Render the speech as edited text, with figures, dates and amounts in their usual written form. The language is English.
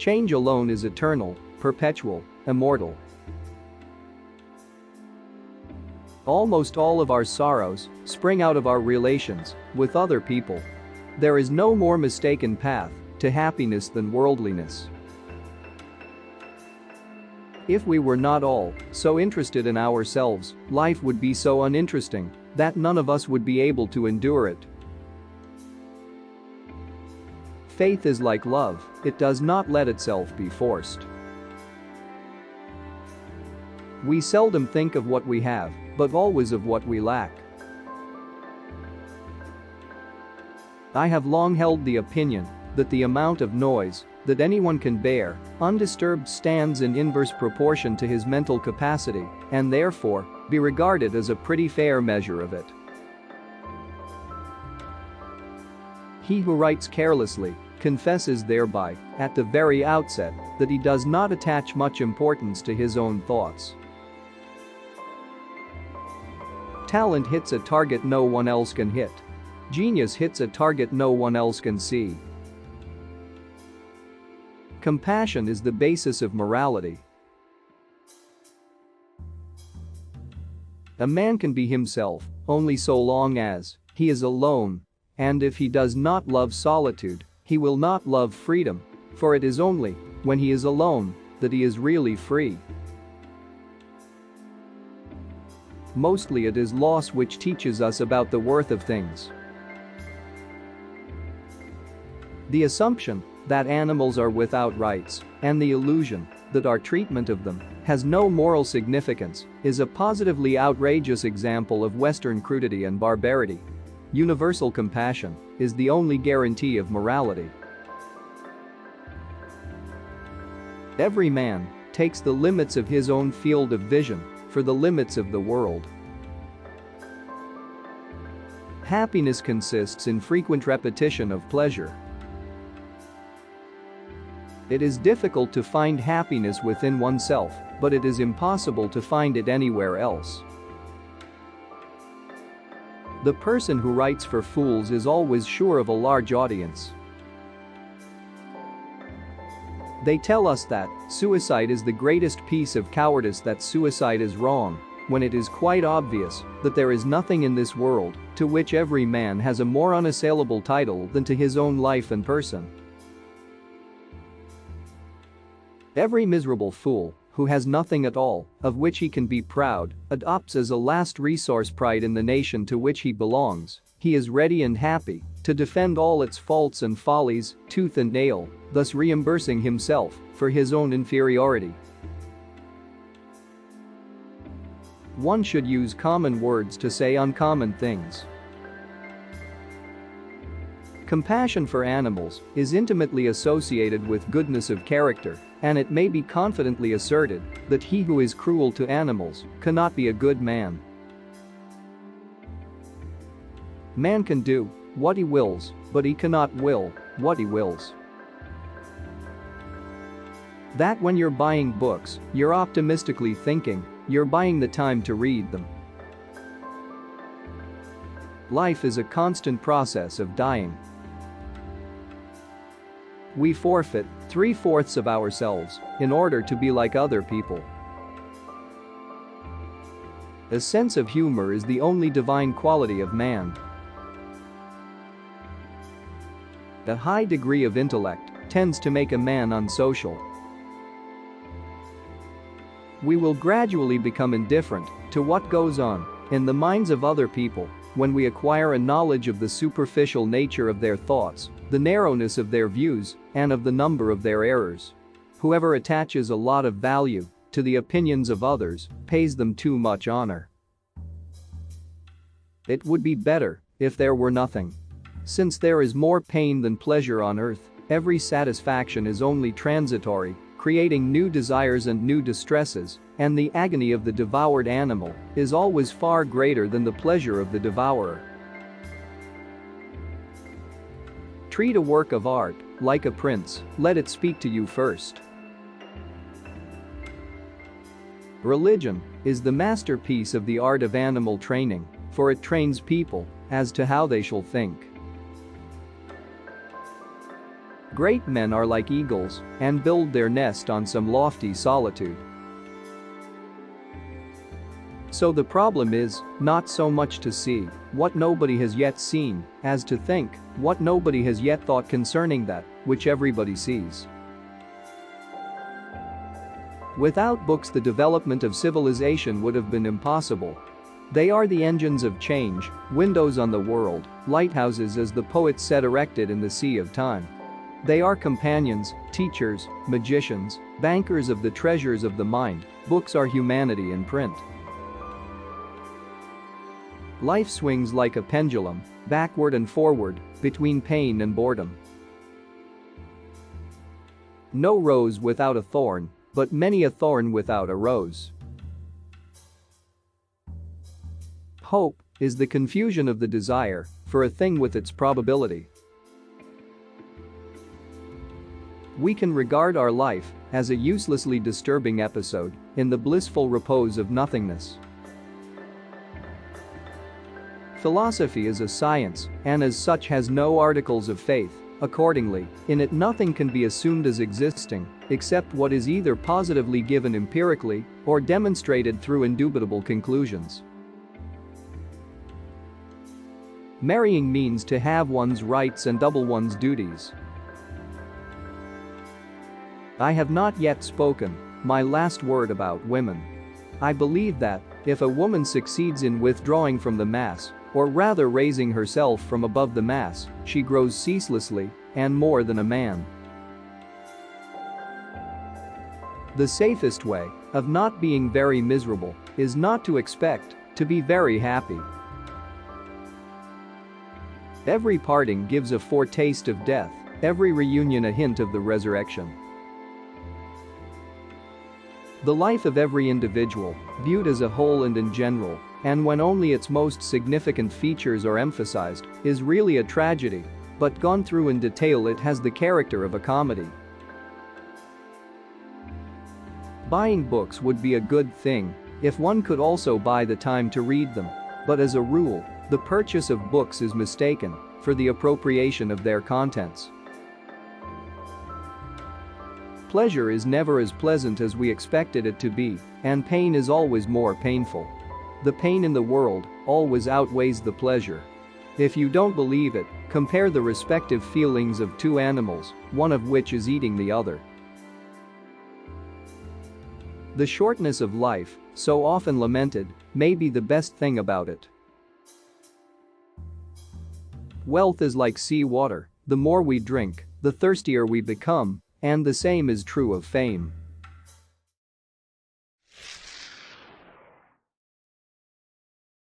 Change alone is eternal, perpetual, immortal. Almost all of our sorrows spring out of our relations with other people. There is no more mistaken path to happiness than worldliness. If we were not all so interested in ourselves, life would be so uninteresting that none of us would be able to endure it. Faith is like love, it does not let itself be forced. We seldom think of what we have, but always of what we lack. I have long held the opinion that the amount of noise that anyone can bear, undisturbed, stands in inverse proportion to his mental capacity, and therefore be regarded as a pretty fair measure of it. He who writes carelessly confesses thereby, at the very outset, that he does not attach much importance to his own thoughts. Talent hits a target no one else can hit. Genius hits a target no one else can see. Compassion is the basis of morality. A man can be himself only so long as he is alone, and if he does not love solitude, he will not love freedom, for it is only when he is alone that he is really free. Mostly it is loss which teaches us about the worth of things. The assumption that animals are without rights and the illusion that our treatment of them has no moral significance is a positively outrageous example of Western crudity and barbarity. Universal compassion is the only guarantee of morality. Every man takes the limits of his own field of vision for the limits of the world. Happiness consists in frequent repetition of pleasure. It is difficult to find happiness within oneself, but it is impossible to find it anywhere else. The person who writes for fools is always sure of a large audience. They tell us that suicide is the greatest piece of cowardice, that suicide is wrong, when it is quite obvious that there is nothing in this world to which every man has a more unassailable title than to his own life and person. Every miserable fool who has nothing at all of which he can be proud adopts as a last resource pride in the nation to which he belongs. He is ready and happy to defend all its faults and follies, tooth and nail, thus reimbursing himself for his own inferiority. One should use common words to say uncommon things. Compassion for animals is intimately associated with goodness of character, and it may be confidently asserted that he who is cruel to animals cannot be a good man. Man can do what he wills, but he cannot will what he wills. That when you're buying books, you're optimistically thinking you're buying the time to read them. Life is a constant process of dying. We forfeit 3/4 of ourselves in order to be like other people. A sense of humor is the only divine quality of man. A high degree of intellect tends to make a man unsocial. We will gradually become indifferent to what goes on in the minds of other people when we acquire a knowledge of the superficial nature of their thoughts, the narrowness of their views, and of the number of their errors. Whoever attaches a lot of value to the opinions of others pays them too much honor. It would be better if there were nothing. Since there is more pain than pleasure on earth, every satisfaction is only transitory, creating new desires and new distresses, and the agony of the devoured animal is always far greater than the pleasure of the devourer. Treat a work of art like a prince, let it speak to you first. Religion is the masterpiece of the art of animal training, for it trains people as to how they shall think. Great men are like eagles and build their nest on some lofty solitude. So the problem is not so much to see what nobody has yet seen as to think what nobody has yet thought concerning that which everybody sees. Without books, the development of civilization would have been impossible. They are the engines of change, windows on the world, lighthouses, as the poet said, erected in the sea of time. They are companions, teachers, magicians, bankers of the treasures of the mind. Books are humanity in print. Life swings like a pendulum, backward and forward, between pain and boredom. No rose without a thorn, but many a thorn without a rose. Hope is the confusion of the desire for a thing with its probability. We can regard our life as a uselessly disturbing episode in the blissful repose of nothingness. Philosophy is a science and as such has no articles of faith. Accordingly, in it nothing can be assumed as existing except what is either positively given empirically or demonstrated through indubitable conclusions. Marrying means to have one's rights and double one's duties. I have not yet spoken my last word about women. I believe that if a woman succeeds in withdrawing from the mass, or rather raising herself from above the mass, she grows ceaselessly and more than a man. The safest way of not being very miserable is not to expect to be very happy. Every parting gives a foretaste of death, every reunion a hint of the resurrection. The life of every individual, viewed as a whole and in general, and when only its most significant features are emphasized, is really a tragedy, but gone through in detail it has the character of a comedy. Buying books would be a good thing if one could also buy the time to read them, but as a rule, the purchase of books is mistaken for the appropriation of their contents. Pleasure is never as pleasant as we expected it to be, and pain is always more painful. The pain in the world always outweighs the pleasure. If you don't believe it, compare the respective feelings of two animals, one of which is eating the other. The shortness of life, so often lamented, may be the best thing about it. Wealth is like sea water, the more we drink, the thirstier we become, and the same is true of fame.